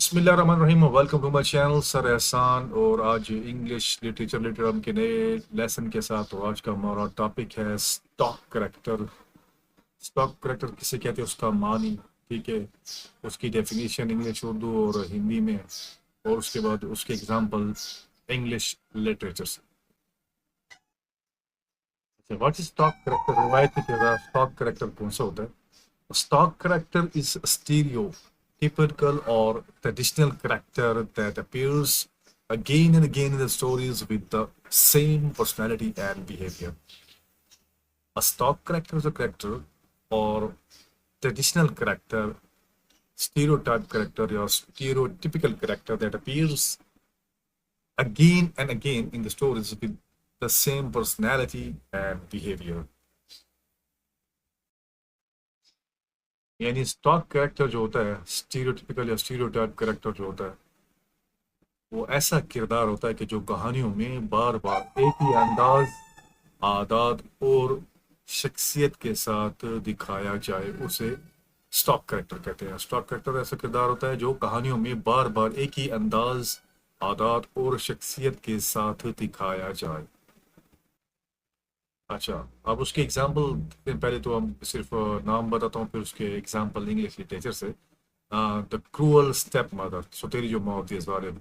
बिस्मिल्लाहिर्रहमानिर्रहीम। Welcome to my channel sir Ehsan. और आज इंग्लिश लिटरेचर लिटरेचर के नए लेसन के साथ। तो आज का हमारा टॉपिक है स्टॉक करेक्टर। स्टॉक करेक्टर किसे कहते हैं, उसका मानी, ठीक है, उसकी डेफिनेशन इंग्लिश, उर्दू और हिंदी में, और उसके बाद उसके एग्जांपल इंग्लिश लिटरेचर से। What is stock character? रिवायती किरदार स्टॉक करेक्टर कौन सा होता है? Stock character is a stereotypical or traditional character that appears again and again in the stories with the same personality and behavior. A stock character is a character or traditional character, stereotype character or stereotypical character that appears again and again in the stories with the same personality and behavior. यानी stock character जो होता है, stereotypical या stereotype character जो होता है, वो ऐसा किरदार होता है कि जो कहानियों में बार बार एक ही अंदाज, आदात और शख्सियत के साथ दिखाया जाए, उसे स्टॉक कैरेक्टर कहते हैं। स्टॉक कैरेक्टर ऐसा किरदार होता है जो कहानियों में बार बार एक ही अंदाज, आदात और शख्सियत के साथ दिखाया जाए। अच्छा, अब उसके एग्जाम्पल पहले तो हम सिर्फ नाम बताता हूँ, फिर उसके एग्जाम्पल इंग्लिश लिटरेचर से। द क्रूअल स्टेप मदर, सो तेरी जो माँ होती है जालिम।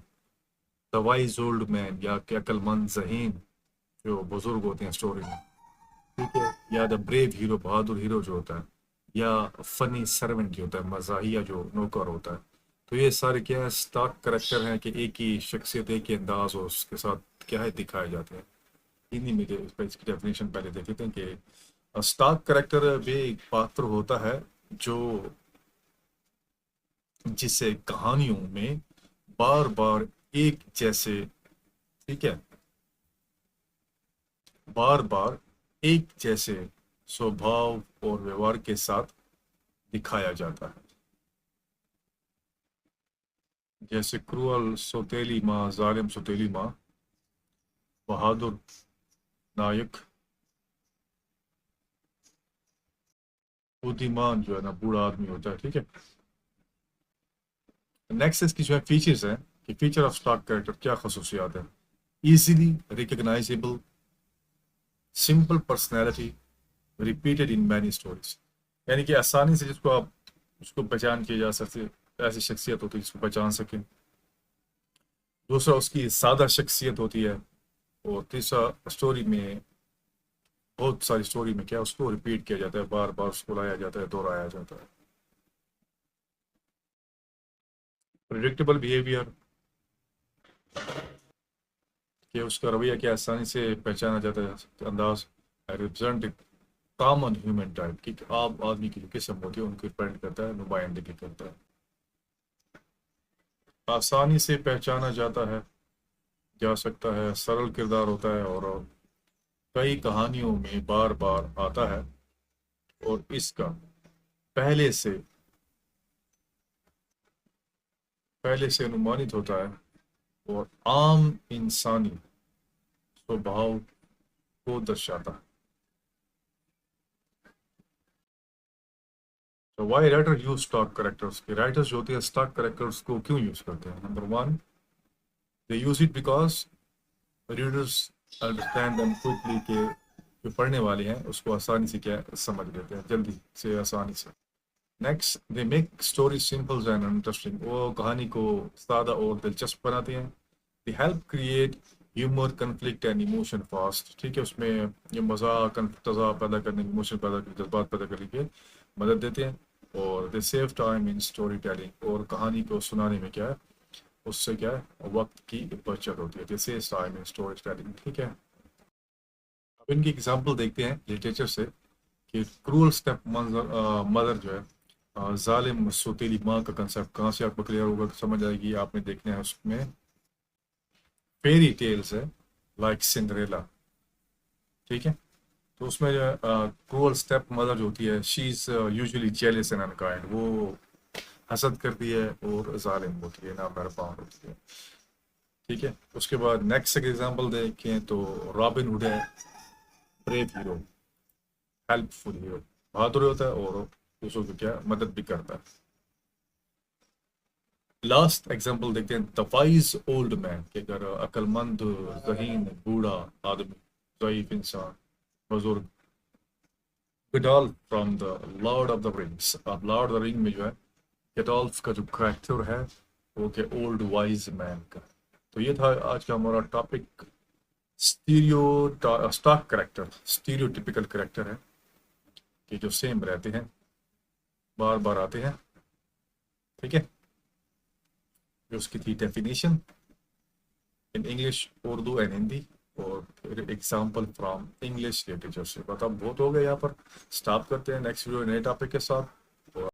द वाइज ओल्ड मैन, या कि अक्लमंद ज़हीन जो बुजुर्ग होते हैं स्टोरी में, ठीक है। या the brave hero, Bahadur hero जो होता है। या फनी सर्वेंट जो होता है, मजाहिया जो नौकर होता है। तो ये सारे क्या है, स्टॉक करेक्टर हैं कि एक ही शख्सियत, एक ही अंदाज और उसके साथ क्या है दिखाए जाते हैं। हिंदी में इसकी डेफिनेशन पहले देख लेते हैं कि स्टॉक करेक्टर भी एक पात्र होता है जो जिसे कहानियों में बार बार एक जैसे, ठीक है, बार बार एक जैसे स्वभाव और व्यवहार के साथ दिखाया जाता है। जैसे क्रूअल सौतेली माँ, जालिम सौतेली माँ, बहादुर नायक, बुद्धिमान जो है ना बूढ़ा आदमी होता है, ठीक है। नेक्स्ट इसकी जो है फीचर्स है कि फीचर ऑफ स्टॉक कैरेक्टर क्या खसूसियात है। Easily recognisable, simple personality, repeated in many stories, यानी कि आसानी से जिसको आप उसको पहचान किया जा सकते, ऐसी शख्सियत होती है जिसको पहचान सकें। दूसरा, उसकी सादा शख्सियत होती है। और तीसरा, स्टोरी में, बहुत सारी स्टोरी में क्या उसको रिपीट किया जाता है, बार बार उसको लाया जाता है, दोहराया जाता है। प्रिडिक्टेबल बिहेवियर, कि उसका रवैया क्या आसानी से पहचाना जाता है, अंदाज। रिप्रेजेंट कॉमन ह्यूमन टाइप की आम आदमी की जो किस्म होती है उनको रिप्रेजेंट करता है, नुमाइंदगी करता है। आसानी से पहचाना जाता है, जा सकता है, सरल किरदार होता है और कई कहानियों में बार बार आता है। और इसका पहले से अनुमानित होता है और आम इंसानी स्वभाव को दर्शाता है। तो why writer use stock characters, के राइटर्स जो होते हैं स्टॉक करेक्टर्स को क्यों यूज करते हैं? Number one, they use it because readers understand them quickly, के जो पढ़ने वाले हैं उसको आसानी से क्या समझ लेते हैं, जल्दी से, आसानी से। Next, they make story simple and interesting, वो कहानी को सादा और दिलचस्प बनाते हैं। They help create humour, conflict and emotion fast, ठीक है, उसमें ये मजाक, तज़ा पैदा करने, इमोशन पैदा करने, जज्बात पैदा करने की मदद देते हैं। और they save time in story telling, और कहानी को सुनाने में क्या है, उससे क्या है, वक्त की बचत होती है। They save time in story telling, ठीक है। अब इनकी एग्जाम्पल देखते हैं लिटरेचर से कि क्रूअल स्टेप मदर जो है, जालिम सौतेली माँ का कंसेप्ट कहाँ से आपको क्लियर होगा, समझ आएगी, आपने देखना है। उसमें फेरी टेल्स है, लाइक सिंड्रेला, ठीक है। तो उसमें जो है क्रूअल स्टेप मदर जो होती है, she is usually jealous and unkind, वो हसद करती है और जालिम होती है, ना मेहरबान होती है, ठीक है। उसके बाद नेक्स्ट एग्जांपल देखें तो रॉबिन हुड है, ब्रेव हीरो, हेल्पफुल हीरो, बहादुर होता है और दूसरों को क्या मदद भी करता है। लास्ट एग्जाम्पल देखते हैं, द वाइज ओल्ड मैन, कि अगर अक्लमंद, ज़हीन, बूढ़ा आदमी, ज़ईफ इंसान, बुजुर्ग, Gandalf from the Lord of the Rings. अब लॉर्ड ऑफ द रिंग में जो है गेटॉल्फ का जो करेक्टर है वो के ओल्ड वाइज मैन का। तो ये था आज का हमारा topic, stereo stock character, stereotypical character है कि जो सेम रहते हैं, बार बार आते हैं। ठीक है, जो उसकी थी definition in English, Urdu and Hindi, और फिर एग्जाम्पल फ्रॉम इंग्लिश लिटरेचर से। बता बहुत हो गया यहाँ पर, स्टॉप करते हैं, नेक्स्ट वीडियो नए टॉपिक के साथ।